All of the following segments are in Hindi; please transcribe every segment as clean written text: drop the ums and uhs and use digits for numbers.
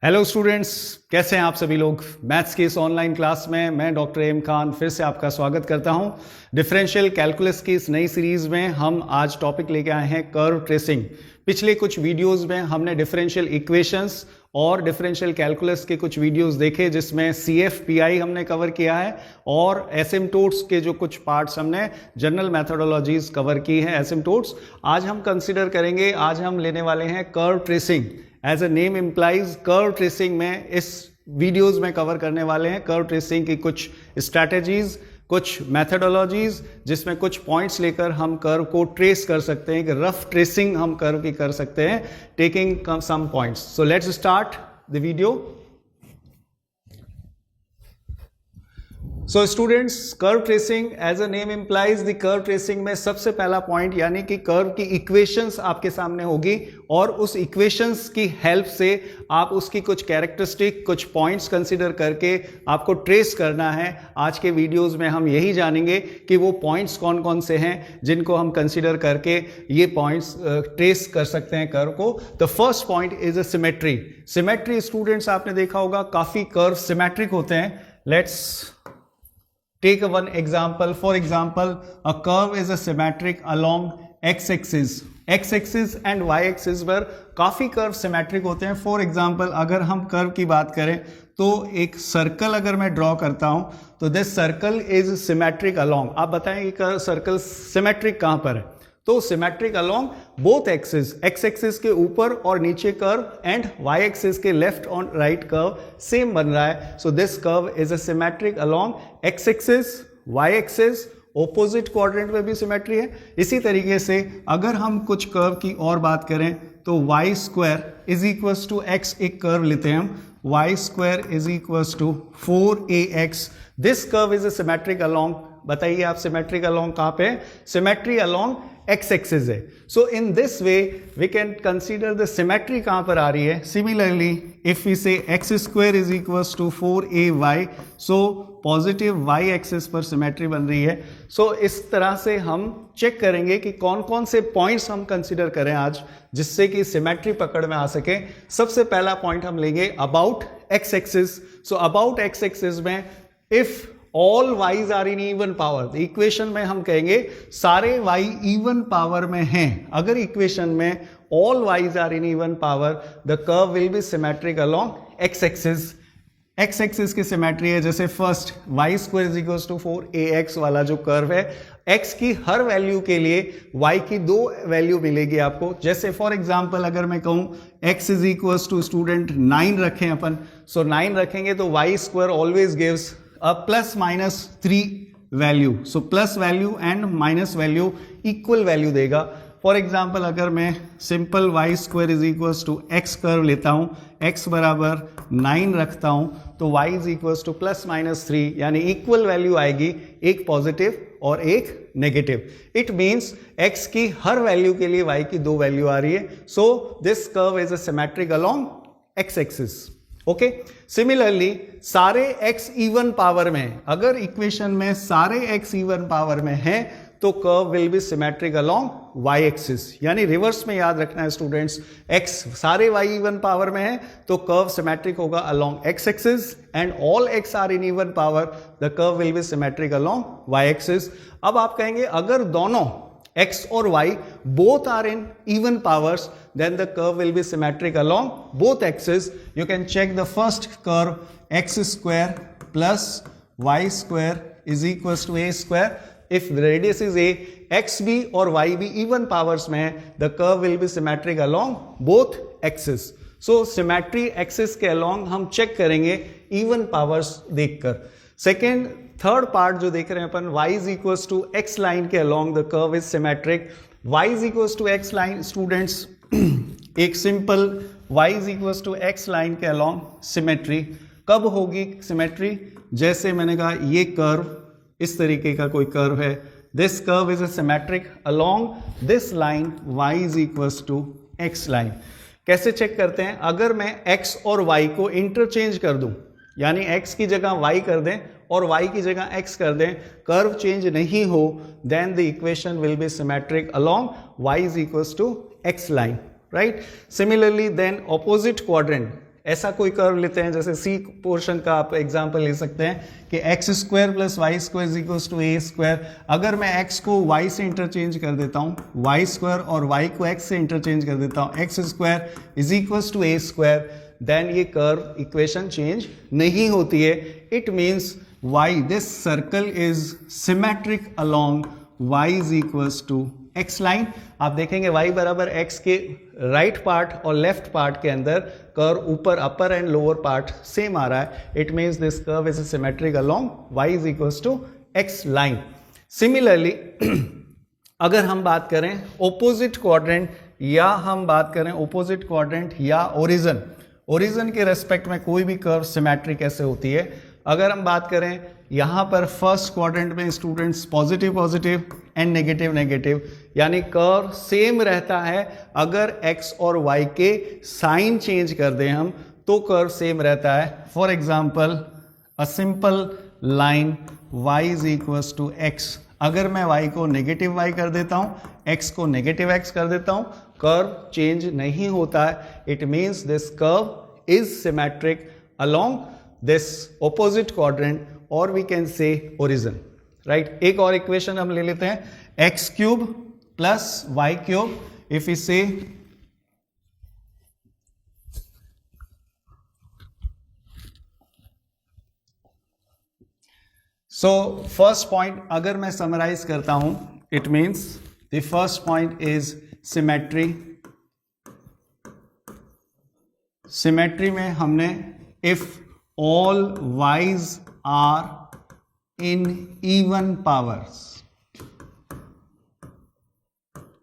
हेलो स्टूडेंट्स, कैसे हैं आप सभी लोग। मैथ्स की इस ऑनलाइन क्लास में मैं डॉक्टर एम खान फिर से आपका स्वागत करता हूं। डिफरेंशियल कैलकुलस की इस नई सीरीज में हम आज टॉपिक लेके आए हैं कर्व ट्रेसिंग। पिछले कुछ वीडियोस में हमने डिफरेंशियल इक्वेशंस और डिफरेंशियल कैलकुलस के कुछ वीडियोस देखे जिसमें CFPI हमने कवर किया है और एसिम्टोट्स के जो कुछ पार्ट्स हमने जनरल मैथोडोलॉजीज कवर की है एसिम्टोट्स। आज हम कंसिडर करेंगे, आज हम लेने वाले हैं curve tracing. As a name implies, curve tracing में इस वीडियोस में कवर करने वाले हैं कर्व ट्रेसिंग की कुछ स्ट्रैटेजीज, कुछ मैथोडोलॉजीज जिसमें कुछ पॉइंट्स लेकर हम कर्व को ट्रेस कर सकते हैं, कि रफ ट्रेसिंग हम कर्व की कर सकते हैं taking some points. So let's start the video. So students, curve tracing as a name implies, the curve tracing में सबसे पहला पॉइंट यानी कि कर्व की इक्वेशंस आपके सामने होगी और उस इक्वेशंस की हेल्प से आप उसकी कुछ कैरेक्टरिस्टिक, कुछ पॉइंट्स कंसीडर करके आपको ट्रेस करना है। आज के वीडियोस में हम यही जानेंगे कि वो पॉइंट्स कौन कौन से हैं जिनको हम कंसीडर करके ये पॉइंट्स ट्रेस कर सकते हैं कर्व को। The first point is a symmetry. Symmetry students आपने देखा होगा काफी कर्व सिमेट्रिक होते हैं। Let's take one example. For example, a curve is a symmetric along x-axis. x-axis and y-axis पर काफी कर्व सिमेट्रिक होते हैं। फॉर एग्जाम्पल, अगर हम कर्व की बात करें तो एक सर्कल अगर मैं ड्रॉ करता हूं तो this circle is symmetric along. आप बताएं कि सर्कल सिमेट्रिक कहां पर है? तो symmetric along both axis, x axis के ऊपर और नीचे कर्व एंड वाई एक्सिस के लेफ्ट और राइट कर्व सेम बन रहा है। So this curve is a symmetric along x axis, y axis, opposite quadrant में भी सिमेट्री है। इसी तरीके से अगर हम कुछ कर्व की और बात करें तो y square is equals to x, एक कर्व लेते हैं हम, y square is equals to 4ax। This curve is a symmetric along, बताइए आप सिमेट्रिक अलोंग कहां पे? सिमेट्री अलोंग एक्स एक्सिस है। So in this way we can consider the symmetry कहां पर आ रही है। Similarly if we say X square is equals to 4ay, so positive Y axis पर सिमेट्री बन रही है। सो इस तरह से हम चेक करेंगे कि कौन कौन से पॉइंट्स हम कंसीडर करें आज जिससे कि सिमेट्री पकड़ में आ सके। सबसे पहला पॉइंट हम लेंगे about X axis. So about X axis में if all y's are in even power, equation में हम कहेंगे सारे वाई इवन पावर में हैं। अगर इक्वेशन में all y's are in even power, the curve will be symmetric along x axis. X axis की सिमेट्री है, जैसे first y square is equals to 4ax वाला जो कर्व है, x की हर वैल्यू के लिए y की दो वैल्यू मिलेगी आपको। जैसे फॉर एग्जांपल अगर मैं कहूं x is equals to student 9 रखें अपन, सो 9 रखेंगे तो y square always gives a plus minus 3 value. So plus value and minus value equal value देगा। फॉर एग्जाम्पल अगर मैं simple y square is equals to x curve लेता हूं, x बराबर 9 रखता हूं तो y is equals to plus minus 3, यानी इक्वल वैल्यू आएगी, एक पॉजिटिव और एक नेगेटिव। इट मीन्स x की हर वैल्यू के लिए y की दो वैल्यू आ रही है। So this curve is a symmetric along x axis. Okay, similarly सारे x इवन पावर में, अगर इक्वेशन में सारे x इवन पावर में है तो curve will be symmetric along y axis. यानी रिवर्स में याद रखना है स्टूडेंट्स, x सारे y इवन पावर में है तो कर्व सिमेट्रिक होगा along x axis, and all x are in even power, the curve will be symmetric along y axis. अब आप कहेंगे अगर दोनों x और y both are in even powers, then the curve will be symmetric along both axes. You can check the first curve, x square plus y square is equals to a square. If the radius is a, x भी और y भी even powers में है, the curve will be symmetric along both axes. So symmetry axis के along हम check करेंगे even powers देखकर। सेकेंड, थर्ड पार्ट जो देख रहे हैं अपन, y is equals to x line के along the curve is symmetric. y is equals to x line students, एक simple y is equals to x line के अलोंग सिमेट्री कब होगी सिमेट्री? जैसे मैंने कहा ये कर्व, इस तरीके का कोई कर्व है, this curve is a symmetric along this line y is equals to x line. कैसे चेक करते हैं? अगर मैं x और y को इंटरचेंज कर दूं, यानी x की जगह y कर दें और y की जगह x कर दें, कर्व चेंज नहीं हो, then the equation will be symmetric along y is equals to x line, right? Similarly then opposite quadrant, ऐसा कोई कर्व लेते हैं, जैसे सी पोर्शन का आप एग्जांपल ले सकते हैं कि x square plus Y square is equal to A square. अगर मैं एक्स को वाई से इंटरचेंज कर देता हूँ, वाई स्क्वायर और वाई को एक्स से इंटरचेंज कर देता हूँ, x square is equal to A square, then ये कर्व इक्वेशन चेंज नहीं होती है। It means y, this circle is symmetric along y is equals to x line. आप देखेंगे y बराबर x के राइट पार्ट और लेफ्ट पार्ट के अंदर कर्व ऊपर upper and lower part same आ रहा है। It means this curve is symmetric along y is equals to x line. Similarly अगर हम बात करें ओपोजिट क्वाड्रेंट या हम बात करें ओपोजिट क्वाड्रेंट या ओरिजिन, ओरिजिन के रेस्पेक्ट में कोई भी कर्व सिमेट्रिक ऐसे होती है। अगर हम बात करें यहाँ पर फर्स्ट क्वाड्रेंट में students positive positive and negative negative, यानी कर्व सेम रहता है। अगर x और y के साइन चेंज कर दें हम तो कर्व सेम रहता है। For example a simple line y is equals to x, अगर मैं y को नेगेटिव y कर देता हूँ, x को नेगेटिव x कर देता हूँ, कर्व चेंज नहीं होता है। It means this curve is symmetric along this opposite quadrant और we can say origin, right. एक और इक्वेशन हम ले लेते हैं, X cube plus Y cube, if you say so first point अगर मैं समराइज करता हूं, it means the first point is symmetry. Symmetry में हमने if all y's are in even powers,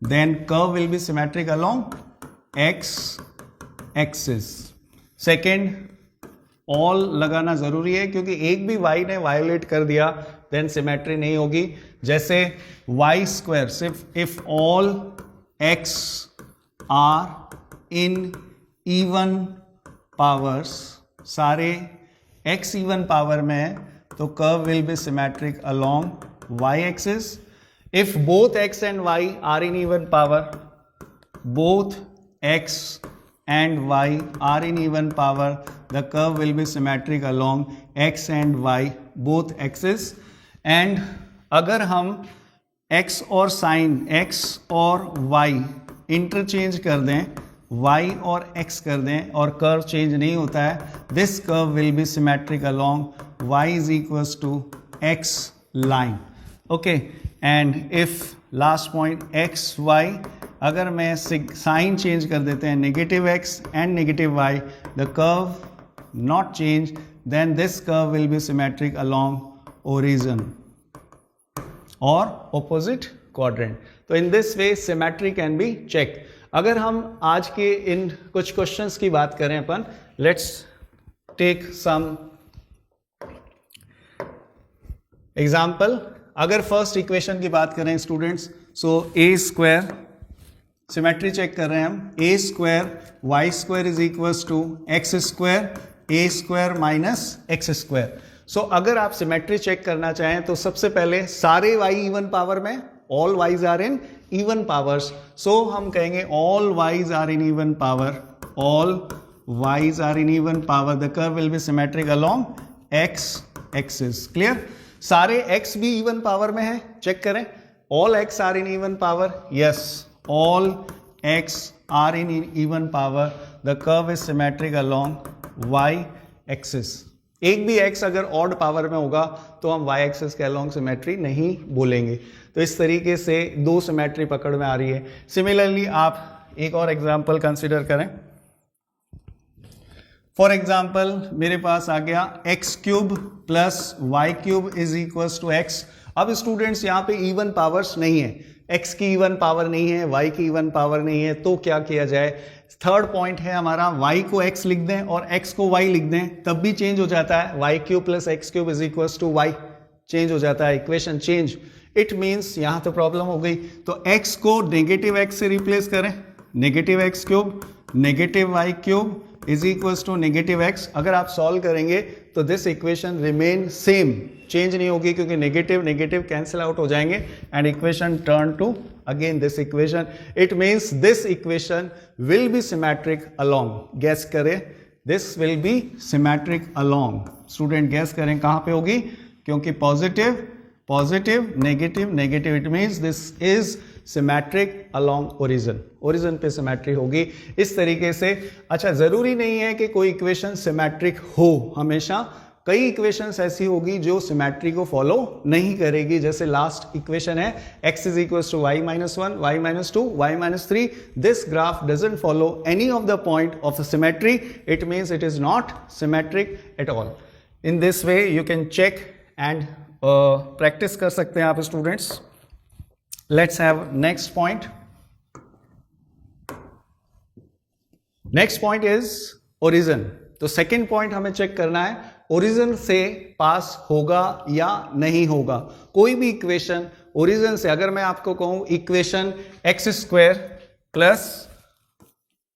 then curve will be symmetric along x axis. Second, all लगाना जरूरी है क्योंकि एक भी y ने वायोलेट कर दिया देन सिमेट्री नहीं होगी। जैसे y स्क्वायर, सिर्फ if all x are in even powers, सारे x इवन पावर में है तो curve will be symmetric along y axis. If both x and y are in even power, both x and y are in even power, the curve will be symmetric along x and y both axis. And अगर हम x और साइन x और y इंटरचेंज कर दें, y और x कर दें और कर्व चेंज नहीं होता है, this curve will be symmetric along y is equals to x line. Okay, and if last point x y, अगर मैं साइन चेंज कर देते हैं negative x and negative y, the curve not change, then this curve will be symmetric along origin और ऑपोजिट क्वाड्रेंट। तो in this way symmetry can be check. अगर हम आज के इन कुछ क्वेश्चंस की बात करें अपन, लेट्स टेक सम एग्जाम्पल। अगर फर्स्ट इक्वेशन की बात करें students, so A square, symmetry check कर रहे हैं हम, A square Y square is equals to X square A square minus x square. So अगर आप सिमेट्री चेक करना चाहें तो सबसे पहले सारे y इवन पावर में, all y's are in even powers, so हम कहेंगे all y's are in even power, all y's are in even power, the curve will be symmetric along x axis. Clear? सारे x भी इवन पावर में है, चेक करें, all x are in even power, yes, all x are in even power, the curve is symmetric along y axis. एक भी x अगर ऑड पावर में होगा तो हम y एक्सिस के अलोंग सिमेट्री नहीं बोलेंगे। तो इस तरीके से दो सिमेट्री पकड़ में आ रही है। सिमिलरली आप एक और एग्जांपल कंसीडर करें। फॉर एग्जांपल मेरे पास आ गया x cube plus Y cube is equals to x। अब स्टूडेंट्स यहाँ पे इवन पावर्स नहीं है, x की इवन पावर नहीं है, y की इवन पावर नहीं है, तो क्या किया जाए? थर्ड पॉइंट है हमारा, y को x लिख दें और x को y लिख दें, तब भी चेंज हो जाता है। Y cube plus x cube is equals to y, change हो जाता है, इक्वेशन चेंज। इट मीन्स यहां तो प्रॉब्लम हो गई, तो x को नेगेटिव x से रिप्लेस करें, negative X cube negative Y cube is equals to negative X. अगर आप सॉल्व करेंगे तो this equation remain same, change नहीं होगी क्योंकि नेगेटिव नेगेटिव कैंसिल आउट हो जाएंगे and equation turn to again this equation. It means this equation will be symmetric along, guess करें, this will be symmetric along. Student guess करें कहां पे होगी, क्योंकि positive positive negative negative, it means this is symmetric along origin, origin पे सिमेट्री होगी इस तरीके से। अच्छा, जरूरी नहीं है कि कोई इक्वेशन सिमेट्रिक हो हमेशा, कई इक्वेशंस ऐसी होगी जो सिमेट्री को फॉलो नहीं करेगी। जैसे लास्ट इक्वेशन है x is equal to y minus 1, y minus 2, y minus 3, this graph doesn't follow any of the point of symmetry, it means it is not symmetric at all. In this way you can check and practice कर सकते हैं आप students. Let's have next point. Next point is origin. तो सेकेंड पॉइंट हमें चेक करना है ओरिजिन से पास होगा या नहीं होगा। कोई भी इक्वेशन ओरिजिन से, अगर मैं आपको कहूं equation x square plus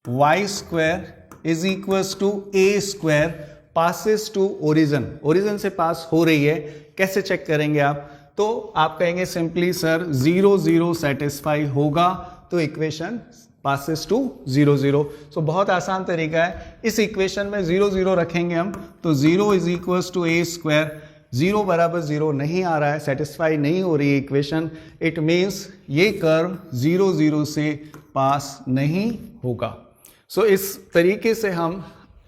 Y square is equals to A square passes to origin, origin से पास हो रही है, कैसे चेक करेंगे आप? तो आप कहेंगे सिंपली सर 0 0 सेटिस्फाई होगा तो इक्वेशन पासिस टू 0 0। सो बहुत आसान तरीका है, इस इक्वेशन में 0 0 रखेंगे हम, तो 0 is equals to A square, 0 बराबर 0 नहीं आ रहा है, सेटिस्फाई नहीं हो रही है इक्वेशन, इट मीन्स ये कर्व 0 0 से पास नहीं होगा। सो इस तरीके से हम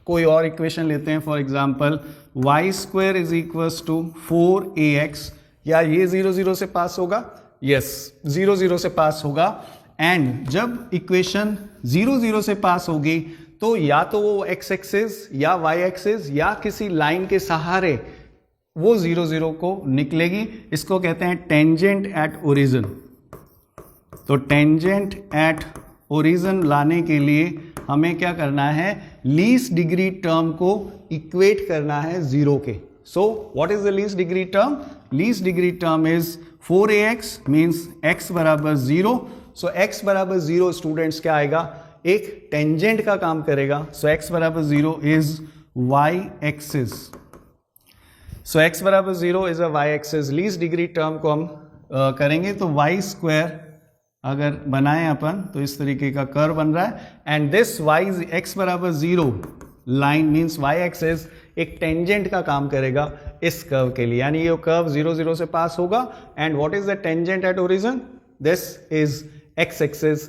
कोई और इक्वेशन लेते हैं, for example Y square is equals to 4ax, या ये 0 0 से पास होगा? यस, 0 0 से पास होगा। एंड जब इक्वेशन 0 0 से पास होगी तो या तो वो एक्स एक्सिस या वाई एक्सिस या किसी लाइन के सहारे वो 0 0 को निकलेगी, इसको कहते हैं टेंजेंट एट ओरिजिन। तो टेंजेंट एट ओरिजिन लाने के लिए हमें क्या करना है, लीस्ट डिग्री टर्म को इक्वेट करना है 0 के। So what is the least degree term? Least degree term is 4ax, means x बराबर 0। सो x बराबर 0 स्टूडेंट्स क्या आएगा, एक टेंजेंट का काम करेगा। सो x बराबर 0 is y axis. So x बराबर 0 is a y axis. Least degree term को हम करेंगे तो y स्क्वायर अगर बनाएं अपन तो इस तरीके का कर्व बन रहा है, एंड दिस y x बराबर 0 लाइन मीन्स y एक्सिस एक टेंजेंट का काम करेगा इस कर्व के लिए, यानी ये कर्व 0 0 से पास होगा। And what is the tangent at origin? This is x axis,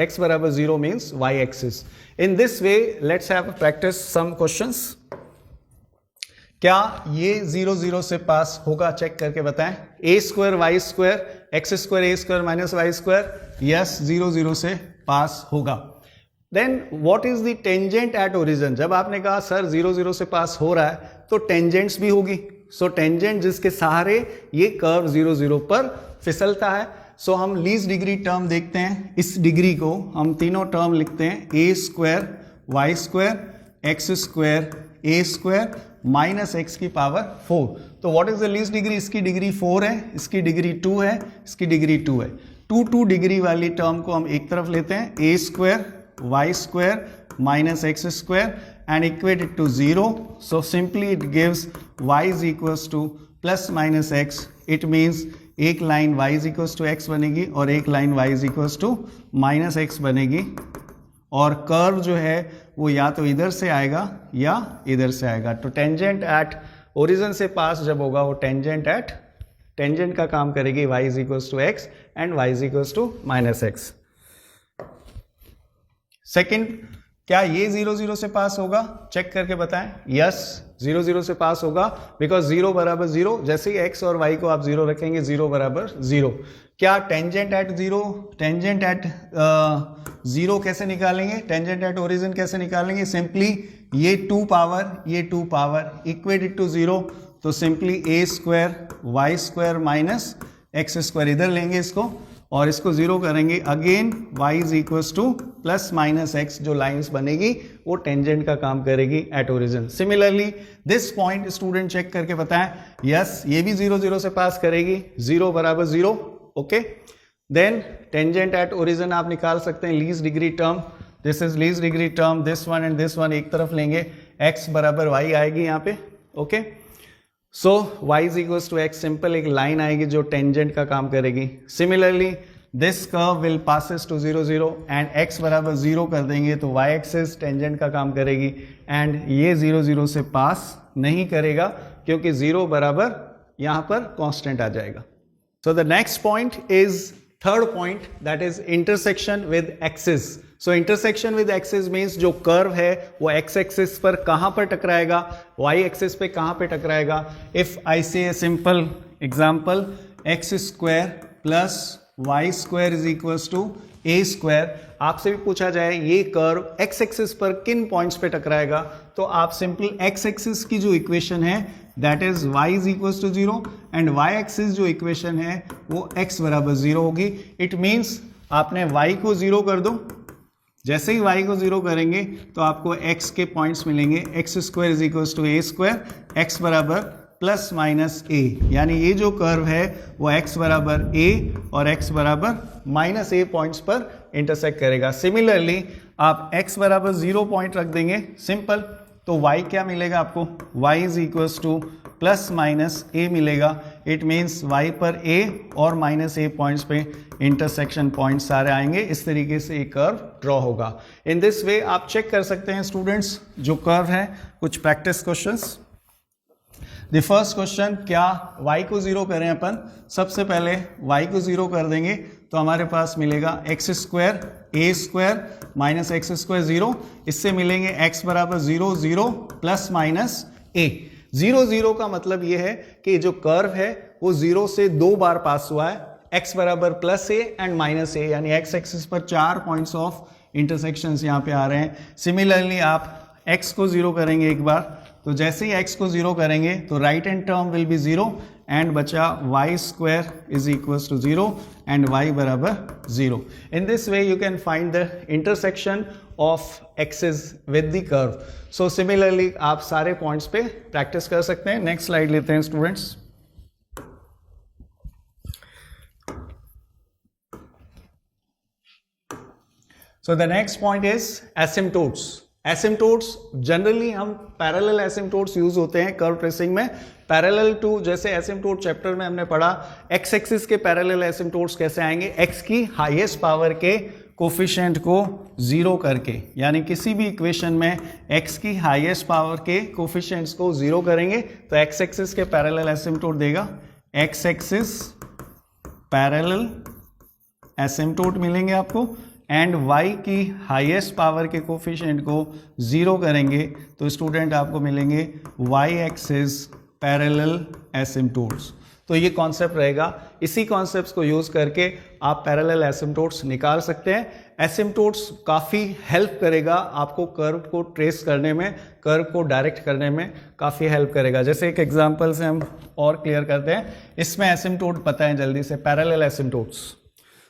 x बराबर 0 means y axis. In this way, let's have practice some questions. क्या ये 0 0 से पास होगा? चेक करके बताएं। a square Y square X square A square minus Y square, yes 0 0 से पास होगा। Then what is the tangent at origin? जब आपने कहा सर 0 0 से पास हो रहा है तो टेंजेंट्स भी होगी। सो टेंजेंट जिसके सहारे ये कर्व 0 0 पर फिसलता है। सो हम लीस्ट डिग्री टर्म देखते हैं, इस डिग्री को हम तीनों टर्म लिखते हैं, ए square Y square X square A square minus X की पावर 4। तो what is the least degree? इसकी डिग्री 4 है, इसकी डिग्री 2 है, इसकी डिग्री 2 है। 2 डिग्री वाली टर्म को हम एक तरफ लेते हैं, ए square Y square minus x square and equate it to 0। So simply it gives y is equals to plus minus x. It means एक line y is equals to x बनेगी और एक line y is equals to minus x बनेगी, और कर्व जो है वो या तो इधर से आएगा या इधर से आएगा। तो टेंजेंट एट ओरिजिन से पास जब होगा वो टेंजेंट का काम करेगी y is equals to X and y is equals to minus X. Second, क्या ये 0 0 से पास होगा? चेक करके बताएं। यस, 0 0 से पास होगा, बिकॉज 0 बराबर 0, जैसे ही x और y को आप 0 रखेंगे 0 बराबर 0। क्या टेंजेंट एट 0, टेंजेंट एट 0 कैसे निकालेंगे? टेंजेंट एट ओरिजिन कैसे निकालेंगे? सिंपली ये 2 पावर इक्वेट इट टू 0। तो simply a square Y square minus x square इधर लेंगे इसको और इसको 0 करेंगे, again y is equals to plus minus x, जो लाइंस बनेगी वो टेंजेंट का काम करेगी at origin. Similarly this point student check करके बताएं। यस, ये भी 0 0 से पास करेगी, 0 बराबर 0। Okay, then tangent at origin आप निकाल सकते हैं least degree term, this is least degree term, this one and this one एक तरफ लेंगे, x बराबर y आएगी यहाँ पे। Okay, so y is equals to X, simple एक लाइन आएगी जो टेंजेंट का काम करेगी। Similarly this curve will passes to 0 0 and x बराबर 0 कर देंगे तो y एक्सिस टेंजेंट का काम करेगी एंड ये 0 0 से पास नहीं करेगा क्योंकि 0 बराबर यहां पर कांस्टेंट आ जाएगा. सो the next point is third point, that is intersection with axis. So intersection with axis means जो कर्व है वो एक्स एक्सिस पर कहां पर टकराएगा, वाई एक्सिस पे कहां पे टकराएगा. If I say a simple example X square plus Y square is equals to A square, आपसे भी पूछा जाए ये कर्व एक्स एक्सिस पर किन पॉइंट्स पे टकराएगा, तो आप सिंपल एक्स एक्सिस की जो इक्वेशन है that is y is equals to 0 and y axis जो इक्वेशन है वो x बराबर 0 होगी. इट मीन्स आपने y को 0 कर दो, जैसे ही y को 0 करेंगे तो आपको x के पॉइंट्स मिलेंगे. X square is equals to A square, x बराबर प्लस माइनस a, यानी ये जो कर्व है वो x बराबर a और x बराबर माइनस a पॉइंट्स पर इंटरसेक्ट करेगा. सिमिलरली आप x बराबर 0 पॉइंट रख देंगे सिंपल, तो y क्या मिलेगा आपको, y is equals to plus minus a मिलेगा. इट मीन्स y पर a और माइनस a पॉइंट्स पे इंटरसेक्शन पॉइंट सारे आएंगे. इस तरीके से एक कर्व ड्रॉ होगा. इन दिस वे आप चेक कर सकते हैं स्टूडेंट्स जो कर्व है. कुछ practice questions. The first question, क्या y को 0 करें अपन. सबसे पहले y को 0 कर देंगे तो हमारे पास मिलेगा x square A square minus x square 0. इससे मिलेंगे x बराबर 0 0 प्लस माइनस a. 0 0 का मतलब ये है कि जो कर्व है वो 0 से 2 बार पास हुआ है. x बराबर plus a and minus a, यानी x एक्सिस पर 4 पॉइंट्स ऑफ इंटरसेक्शंस यहाँ पे आ रहे हैं. सिमिलरली आप x को 0 करेंगे एक बार, तो जैसे ही x को 0 करेंगे तो right hand term will be 0 and बचा y square is equals to 0 and y बराबर 0. In this way you can find the intersection of axis with the curve. So similarly आप सारे पॉइंट्स पे प्रैक्टिस कर सकते हैं. नेक्स्ट स्लाइड लेते हैं students. So the next point is asymptotes. Asymptotes generally हम पैरेलल एसिम्पटोट्स यूज होते हैं कर्व ट्रेसिंग में. पैरेलल टू, जैसे एसिम्पटोट चैप्टर में हमने पढ़ा एक्स एक्सिस के पैरेलल एसिम्पटोट्स कैसे आएंगे, एक्स की हाईएस्ट पावर के कोफिशिएंट को 0 करके, यानी किसी भी इक्वेशन में एक्स की हाईएस्ट पावर के कोफिशिएंट्स को 0 करेंगे तो एक्स एक्सिस के पैरेलल एसिम्पटोट देगा. एक्स एक्सिस पैरेलल एसिम्पटोट मिलेंगे आपको एंड y की हाईएस्ट पावर के कोफिशिएंट को 0 करेंगे तो स्टूडेंट आपको मिलेंगे y एक्सिस पैरेलल एसिम्पटोट्स. तो ये कॉन्सेप्ट रहेगा. इसी कॉन्सेप्ट्स को यूज करके आप पैरेलल एसिम्पटोट्स निकाल सकते हैं. एसिम्पटोट्स काफ़ी हेल्प करेगा आपको कर्व को ट्रेस करने में, कर्व को डायरेक्ट करने में काफ़ी हेल्प करेगा. जैसे एक एग्जांपल से हम और क्लियर करते हैं. इसमें एसिम्पटोट पता है जल्दी से, पैरेलल एसिम्पटोट्स.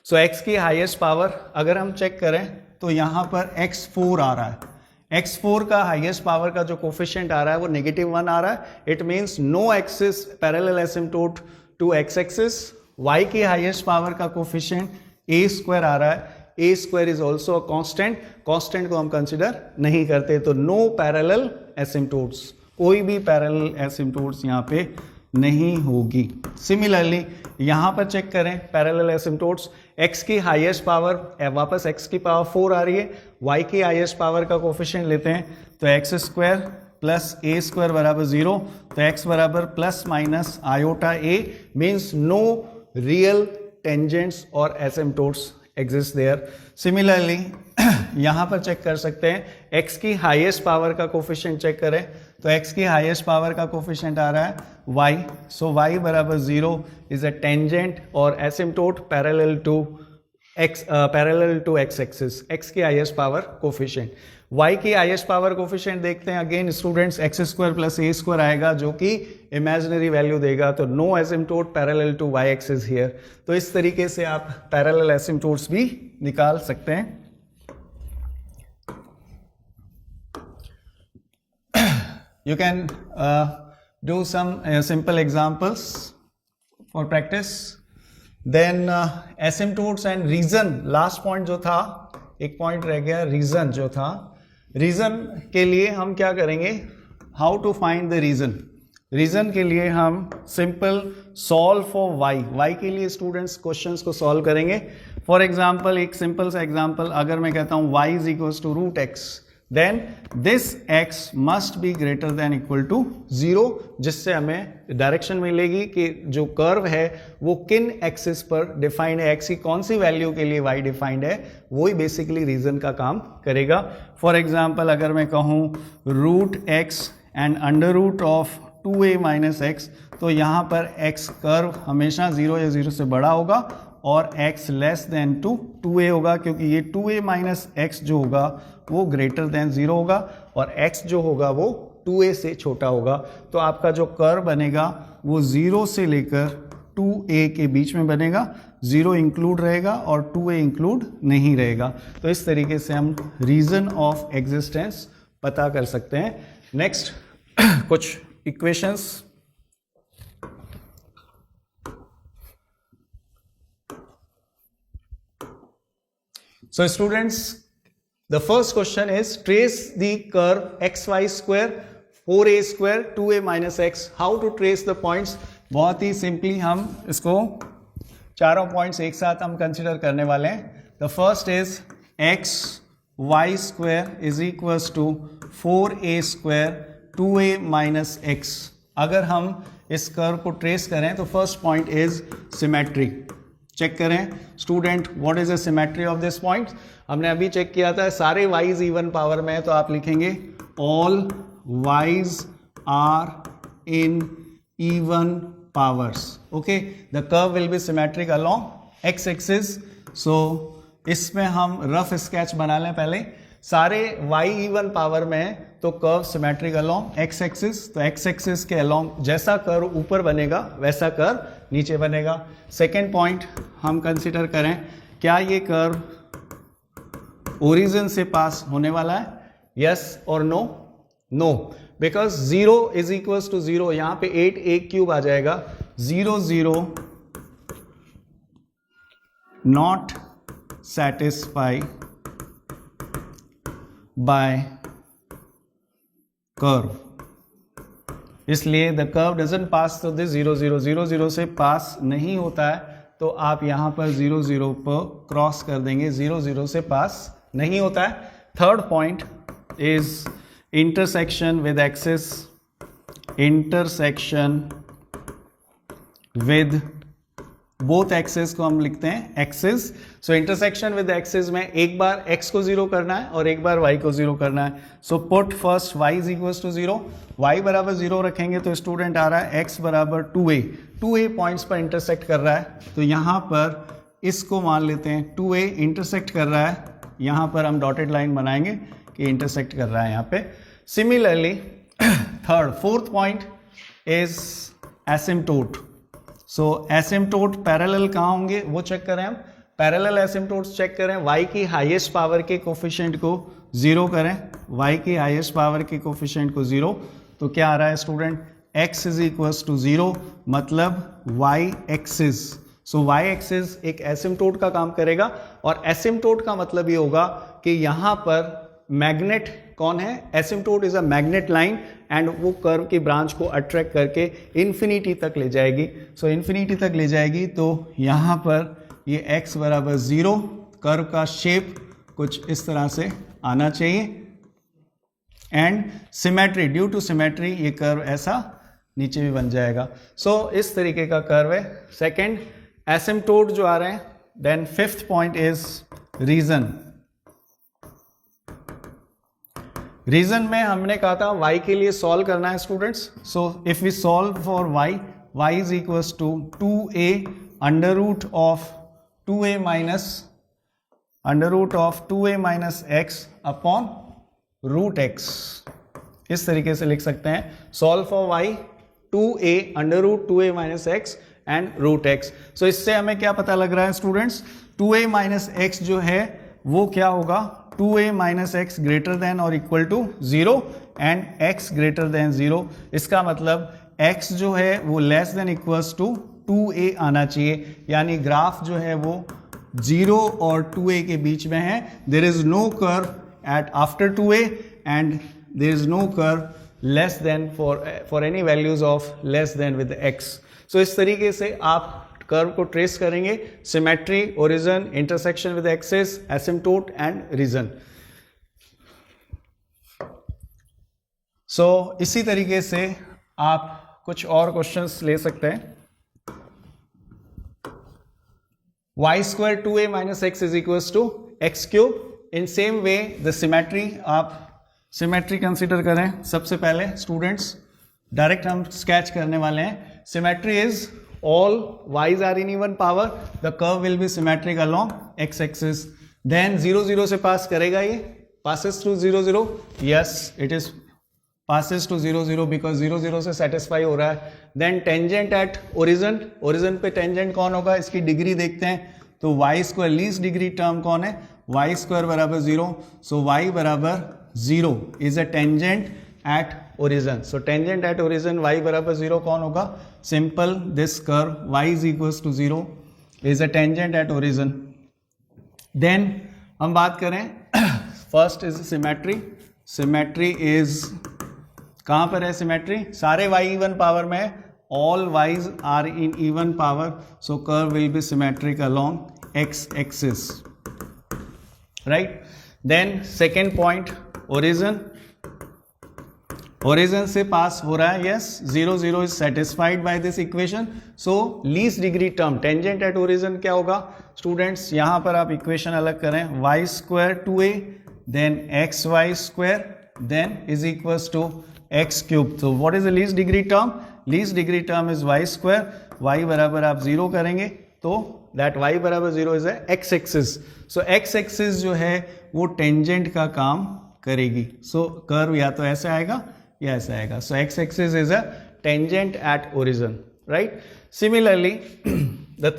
सो x की हाईएस्ट पावर अगर हम चेक करें तो यहाँ पर x4 आ रहा है. x4 का हाईएस्ट पावर का जो कोफिशिएंट आ रहा है वो -1 आ रहा है. It means no axis parallel asymptote to x axis. y की हाईएस्ट पावर का कोफिशिएंट a² आ रहा है. a² is also a constant. Constant को हम कंसिडर नहीं करते, तो नो पैरेलल एसिम्पटोट्स, कोई भी पैरेलल एसिम्पटोट्स यहाँ पे नहीं होगी. सिमिलरली यहाँ पर चेक करें पैरेलल एसिम्पटोट्स. x की हाईएस्ट पावर, वापस x की पावर 4 आ रही है. y की हाईएस्ट पावर का कोफिशिएंट लेते हैं तो x² प्लस a² बराबर 0, तो x बराबर plus minus iota a means no real tangents और एसिम्पटोट्स एग्जिस्ट देयर. सिमिलरली यहाँ पर चेक कर सकते हैं x की हाईएस्ट पावर का कोफिशिएंट चेक करें तो x की हाईएस्ट पावर का कोफिशिएंट आ रहा है y. सो y बराबर 0 इज अ टेंजेंट और asymptote parallel to x axis. x की हाईएस्ट पावर कोफिशिएंट. y की हाईएस्ट पावर कोफिशिएंट देखते हैं. Again students x² plus a² आएगा जो कि इमेजिनरी वैल्यू देगा, तो no asymptote parallel to y axis here. तो इस तरीके से आप पैरेलल एसिम्पटोट्स भी निकाल सकते हैं. You can do some simple examples for practice. Then asymptotes and reason. Last point जो था, एक point रह गया, reason जो था. Reason के लिए हम क्या करेंगे? How to find the reason? Reason के लिए हम simple solve for y. Y के लिए students questions को solve करेंगे. फॉर एग्जाम्पल एक सिंपल सा एग्जाम्पल, अगर मैं कहता हूं y is equal to root X, then this x must be greater than equal to 0, जिससे हमें डायरेक्शन मिलेगी कि जो कर्व है वो किन एक्सिस पर डिफाइंड है, x की कौन सी वैल्यू के लिए y डिफाइंड है, वो ही बेसिकली रीजन का काम करेगा। फॉर एग्जाम्पल अगर मैं कहूँ root X and under root of 2a minus X, तो यहाँ पर x कर्व हमेशा 0 या 0 से बड़ा होगा और x less than to 2a होगा, क्योंकि ये 2a माइनस एक्स जो होगा वो ग्रेटर देन 0 होगा और x जो होगा वो 2a से छोटा होगा। तो आपका जो कर्व बनेगा वो 0 से लेकर 2a के बीच में बनेगा, 0 इंक्लूड रहेगा और 2a इंक्लूड नहीं रहेगा। तो इस तरीके से हम रीजन ऑफ एग्जिस्टेंस पता कर सकते हैं। नेक्स्ट कुछ equations. So students, the first question is trace the curve xy square 4a square 2a minus x. How to trace the points? बहुत ही सिंपली हम इसको चारों पॉइंट्स एक साथ हम कंसिडर करने वाले हैं। The first is x y square is equals to 4a square 2a minus x. अगर हम इस कर्व को ट्रेस करें तो first point is symmetry. Check करें student, what is the symmetry of this point. हमने अभी चेक किया था सारे वाइज इवन पावर में है, तो आप लिखेंगे all y's are in even powers. Okay, the curve will be symmetric along x axis. So इसमें हम रफ स्केच बना लें पहले। सारे वाई इवन पावर में है तो curve symmetric along x axis, तो एक्स एक्सिस के अलोंग जैसा कर्व ऊपर बनेगा वैसा कर्व नीचे बनेगा। सेकेंड पॉइंट हम कंसिडर करें, क्या ये कर्व ओरिजिन से पास होने वाला है, यस और no? No, because 0 is equals to 0, यहां पे 8 एक क्यूब आ जाएगा, 0 0 नॉट सेटिस्फाई बाय कर्व, इसलिए the curve doesn't pass through this 0 0, 0 0 से पास नहीं होता है, तो आप यहां पर 0 0 पर क्रॉस कर देंगे, 0 0 से पास नहीं होता है। Third point is intersection with axis, intersection with both axis को हम लिखते हैं axis. So intersection with axis में एक बार x को 0 करना है और एक बार y को 0 करना है। So put first y is equals to 0, y बराबर 0 रखेंगे तो स्टूडेंट आ रहा है x बराबर 2a, 2a पॉइंट्स पर इंटरसेक्ट कर रहा है, तो यहाँ पर इसको मान लेते हैं 2a इंटरसेक्ट कर रहा है, यहाँ पर हम डॉटेड लाइन बनाएंगे कि इंटरसेक्ट कर रहा है यहाँ पे। Similarly fourth point is asymptote. So asymptote parallel कहाँ होंगे वो चेक करें हम, पैरेलल एसिम्प्टोट्स चेक करें, y की हाईएस्ट पावर के कोफिशिएंट को 0 करें, y की हाईएस्ट पावर के कोफिशिएंट को 0, तो क्या आ रहा है student, x is equals to 0, मतलब y axis. So y axis एक एसिम्प्टोट का काम करेगा, और एसिम्प्टोट का मतलब ये होगा कि यहाँ पर मैग्नेट कौन है, asymptote is a magnet line and वो कर्व की ब्रांच को अट्रैक्ट करके इन्फिनिटी तक ले जाएगी। सो इन्फिनिटी तक ले जाएगी, तो यहाँ पर ये x बराबर 0, कर्व का शेप कुछ इस तरह से आना चाहिए, and symmetry, due to symmetry ये कर्व ऐसा नीचे भी बन जाएगा। सो इस तरीके का कर्व है सेकेंड एसिम्प्टोट जो आ रहे हैं। Then fifth point is region. Region में हमने कहा था y के लिए सॉल्व करना है students. So if we solve for y is equals to 2a under root of 2a minus x upon root x, इस तरीके से लिख सकते हैं। Solve for y 2a under root 2a minus x and root x। So इससे हमें क्या पता लग रहा है स्टूडेंट्स, 2a माइनस x जो है वो क्या होगा, 2a minus x greater than और equal to 0 and x greater than 0। इसका मतलब x जो है वो less than equals to 2a आना चाहिए, यानी ग्राफ जो है वो 0 और 2a के बीच में है। There is no curve at after 2a and there is no curve less than for any values of less than with x। So इस तरीके से आप कर्व को ट्रेस करेंगे, symmetry, origin, intersection with axis, asymptote and region. So इसी तरीके से आप कुछ और क्वेश्चंस ले सकते हैं। y square 2a minus x is equals to x cube. In same way the symmetry, आप सिमेट्री कंसिडर करें। सबसे पहले स्टूडेंट्स डायरेक्ट हम स्केच करने वाले हैं। Symmetry is all y's are in even power, the curve will be symmetric along x axis. Then 0 0 से पास करेगा, ये passes to 0 0, yes it is passes to 0 0 because 0 0 से satisfy हो रहा है। Then tangent at origin, origin पे tangent कौन होगा, इसकी डिग्री देखते हैं। तो y square least degree term कौन है, y स्क्वायर बराबर 0, सो y बराबर 0 is a tangent at origin. So tangent at origin y बराबर 0 कौन होगा, simple this curve y is equals to 0 is a tangent at origin. Then हम बात करें first is symmetry. Symmetry is कहां पर है सिमेट्री, सारे y इवन पावर में है, all y's are in even power, so curve will be symmetric along x axis, right? Then second point, origin, origin से पास हो रहा है, yes 0 0 is satisfied by this equation, so least degree term tangent at origin क्या होगा स्टूडेंट्स, यहां पर आप इक्वेशन अलग करें, y square 2a then xy square then is equals to x cube. So what is the least degree term, least degree term is y square, y बराबर आप 0 करेंगे तो दैट y बराबर 0 is x axis. So x axis जो है वो टेंजेंट का काम करेगी। सो कर्व या तो ऐसे आएगा या ऐसे आएगा। सो x axis is a tangent at origin, right. Similarly the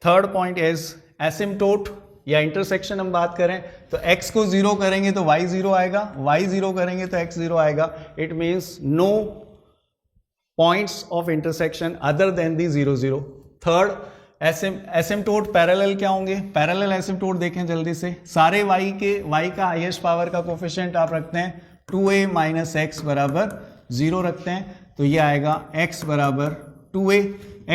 third point is asymptote या इंटरसेक्शन। हम बात करें तो x को 0 करेंगे तो y 0 आएगा, y 0 करेंगे तो x 0 आएगा। इट मीन्स नो points of intersection other than the 0 0. Third asymptote parallel क्या होंगे, पैरेलल एसिम्प्टोट देखें जल्दी से। सारे y का हाईएस्ट पावर का कोफिशिएंट आप रखते हैं 2a माइनस एक्स बराबर 0 रखते हैं, तो ये आएगा x बराबर 2a,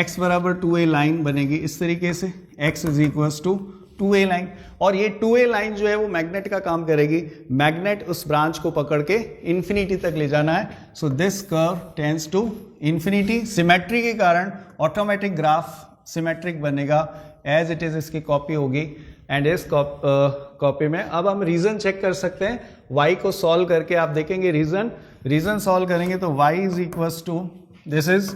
x बराबर 2a लाइन बनेगी इस तरीके से, x is equals to 2a line. और ये 2a लाइन जो है वो मैग्नेट का काम करेगी, मैग्नेट उस ब्रांच को पकड़ के इंफिनिटी तक ले जाना है। So this curve tends to infinity. Symmetry के कारण ऑटोमेटिक ग्राफ सिमेट्रिक बनेगा एज इट इज, इसकी कॉपी होगी। एंड इस कॉपी में अब हम रीजन चेक कर सकते हैं। y को सॉल्व करके आप देखेंगे रीजन सॉल्व करेंगे तो y is equals to this is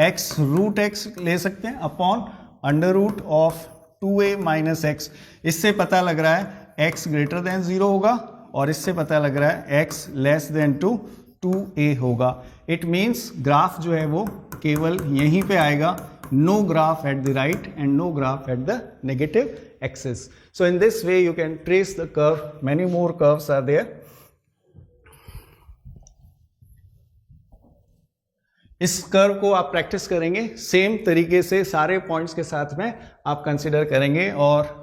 x root x ले सकते हैं upon under root of 2a minus X. इससे पता लग रहा है x ग्रेटर देन 0 होगा और इससे पता लग रहा है x लेस देन 2a होगा। इट मीन्स ग्राफ जो है वो केवल यहीं पे आएगा, no graph at the right end no graph at the negative axis. So in this way you can trace the curve, many more curves are there. इस कर्व को आप प्रैक्टिस करेंगे सेम तरीके से, सारे पॉइंट्स के साथ में आप कंसिडर करेंगे और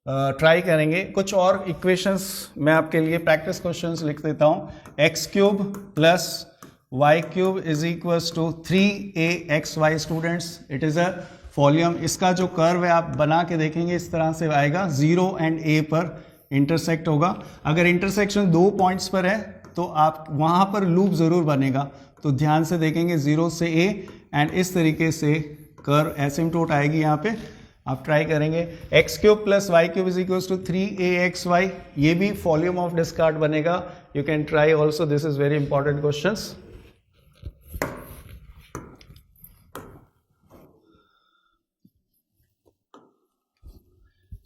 ट्राई करेंगे। कुछ और इक्वेशंस मैं आपके लिए प्रैक्टिस क्वेश्चंस लिख देता हूं। X cube plus Y cube is equals to 3axy। Students it is a volume. इसका जो कर्व है आप बना के देखेंगे इस तरह से आएगा, 0 एंड a पर इंटरसेक्ट होगा। अगर इंटरसेक्शन 2 पॉइंट्स पर है तो आप वहां पर लूप जरूर बनेगा, तो ध्यान से देखेंगे 0 से a एंड इस तरीके से कर्व एसिम्प्टोट आएगी यहाँ पे। आप ट्राई करेंगे X cube plus Y cube is equals to 3axy, ये भी वॉल्यूम ऑफ डिस्कार्ड बनेगा। You can try also, this is very important questions.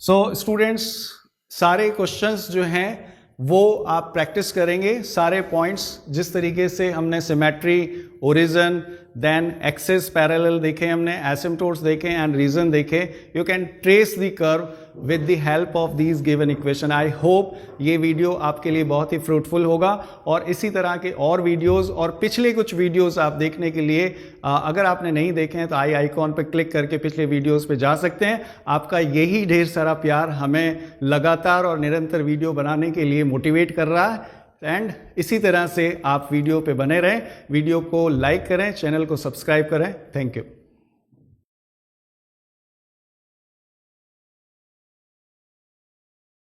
So students सारे क्वेश्चंस जो हैं वो आप प्रैक्टिस करेंगे, सारे पॉइंट्स जिस तरीके से हमने symmetry, origin, then axis parallel देखे, हमने एसिम्प्टोट्स देखे एंड रीजन देखे। You can trace the curve with the help of these given equation. I hope ये वीडियो आपके लिए बहुत ही फ्रूटफुल होगा और इसी तरह के और वीडियोस और पिछले कुछ वीडियोस आप देखने के लिए अगर आपने नहीं देखे हैं तो आई आइकॉन पर क्लिक करके पिछले वीडियोस पे जा सकते हैं। आपका यही ढेर सारा प्यार हमें लगातार और निरंतर वीडियो बनाने के लिए मोटिवेट कर रहा है एंड इसी तरह से आप वीडियो पे बने रहें। वीडियो को लाइक करें, चैनल को सब्सक्राइब करें। Thank you.